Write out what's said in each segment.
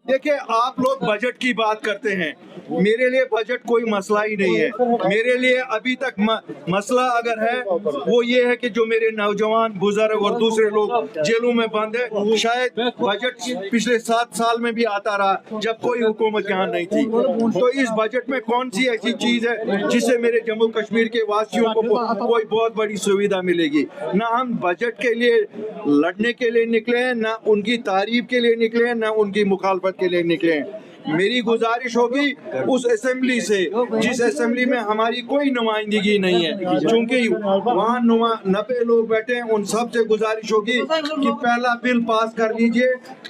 دیکھیں آپ لوگ بجٹ کی بات کرتے ہیں، میرے لیے بجٹ کوئی مسئلہ ہی نہیں ہے. میرے لیے ابھی تک مسئلہ اگر ہے وہ یہ ہے کہ جو میرے نوجوان بزرگ اور دوسرے لوگ جیلوں میں بند ہیں، شاید بجٹ پچھلے 7 سال میں بھی آتا رہا جب کوئی حکومت یہاں نہیں تھی. تو اس بجٹ میں کون سی ایسی چیز ہے جس سے میرے جموں کشمیر کے واسیوں کو کوئی بہت بڑی سویدھا ملے گی؟ نہ ہم بجٹ کے لیے لڑنے کے لیے نکلے ہیں، نہ ان کی تعریف کے لیے نکلے ہیں، نہ ان کی مخالفت کے لیے نکلے ہیں. میری گزارش ہوگی اس اسمبلی سے جس اسمبلی میں ہماری کوئی نمائندگی نہیں ہے، چونکہ وہاں 90 لوگ بیٹھے ہیں، ان سب سے گزارش ہوگی کہ پہلا بل پاس کر لیجئے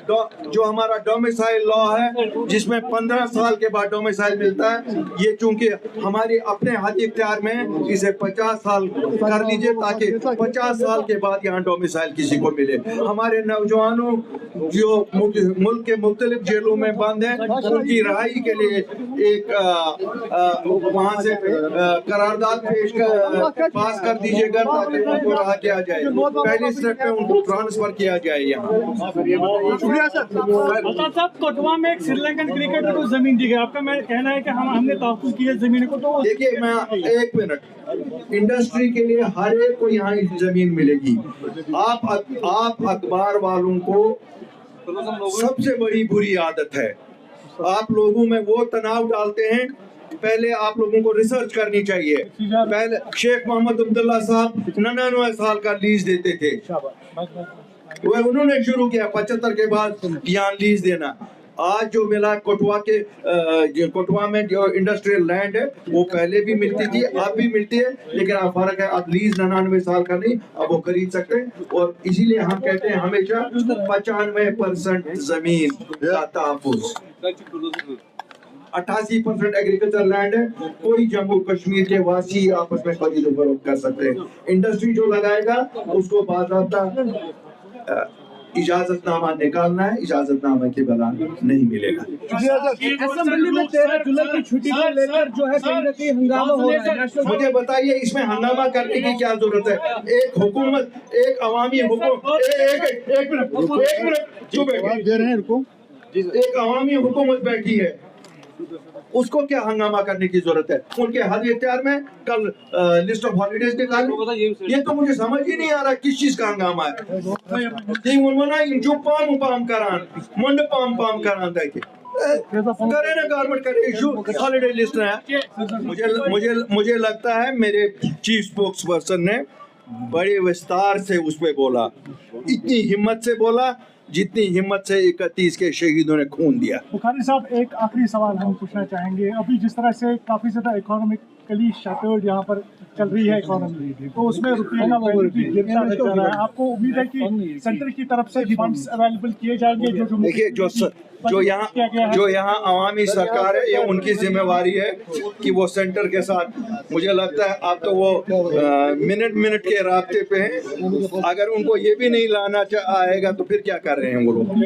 جو ہمارا ڈومیسائل لا ہے، جس میں 15 سال کے بعد ڈومیسائل ملتا ہے. یہ چونکہ ہمارے اپنے حد اختیار میں اسے 50 سال کر لیجئے تاکہ 50 سال کے بعد یہاں ڈومیسائل کسی کو ملے. ہمارے نوجوانوں جو ملک کے مختلف جیلوں میں بند ہیں، ان کی رہائی کے لیے ایک وہاں سے قرارداد پاس کر دیجیے گا تاکہ ان کو رہا کیا جائے. پہلی اسٹیپ میں ان کو ٹرانسفر کیا جائے یہاں. صاحب کوٹوا میں ایک سری لنکن کرکٹر کو زمین دی گئی، آپ کا میں کہنا ہے کہ ہم نے تحفظ کی ہے زمین کو. تو دیکھیے میں ایک منٹ، انڈسٹری کے لیے ہر ایک کو یہاں زمین ملے گی. آپ اخبار والوں کو سب سے بڑی بری عادت ہے، آپ لوگوں میں وہ تناؤ ڈالتے ہیں. پہلے آپ لوگوں کو ریسرچ کرنی چاہیے. پہلے شیخ محمد عبداللہ صاحب 99 سال کا لیز دیتے تھے، وہ انہوں نے شروع کیا 75 کے بعد یہاں لیز دینا. آج جو ملا کوٹوا میں جو انڈسٹریل لینڈ ہے وہ پہلے بھی ملتی تھی، اب بھی ملتی ہے، لیکن اب فرق ہے، اب لیز 99 سال کا نہیں، اب وہ خرید سکتے ہیں. اور اسی لیے ہم کہتے ہیں ہمیشہ 95% زمین کا تحفظ، 88% ایگریکلچر لینڈ ہے. کوئی جموں کشمیر کے واسی آپس میں خرید و فروخت کر سکتے ہیں. انڈسٹری جو لگائے گا اس کو باضابطہ اجازت نامہ نکالنا ہے، اجازت نامہ کے بغیر نہیں ملے گا. اسمبلی میں 13 جولائی کی چھٹی کو لے کر جو ہے کہیں نہ کہیں ہنگامہ ہو رہا ہے. مجھے بتائیے اس میں ہنگامہ کرنے کی کیا ضرورت ہے؟ ایک حکومت، ایک عوامی ایک عوامی حکومت بیٹھی ہے، اس کو کیا ہنگامہ کرنے کی ضرورت ہے؟ ان کے حد اختیار میں کل لسٹ آف ہالیڈیز نکالیں. یہ تو مجھے سمجھ ہی نہیں آ رہا کس چیز کا ہنگامہ ہے. جو پام کران منڈ پام کران تھا کہ کرے نا گورنمنٹ کرے ایشو ہالیڈے لسٹ ہے. مجھے لگتا ہے میرے چیف اسپوکس پرسن نے بڑے وستار سے اس پہ بولا، اتنی ہمت سے بولا جتنی ہمت سے 31 کے شہیدوں نے خون دیا. بخاری صاحب ایک آخری سوال ہم پوچھنا چاہیں گے. ابھی جس طرح سے کافی زیادہ اکانومکلی شیٹرڈ یہاں پر چل رہی ہے اکانومی، تو اس میں روپیے کا ویلیو گرتا جا رہا ہے. آپ کو امید ہے کہ سینٹر کی طرف سے فنڈز اویلیبل کیے جائیں گے؟ دیکھیے جو یہاں عوامی سرکار ہے یہ ان کی ذمہ داری ہے کہ وہ سینٹر کے ساتھ، مجھے لگتا ہے اب تو وہ منٹ کے رابطے پہ ہیں. اگر ان کو یہ بھی نہیں لانا آئے گا تو پھر کیا کر رہے ہیں وہ لوگ؟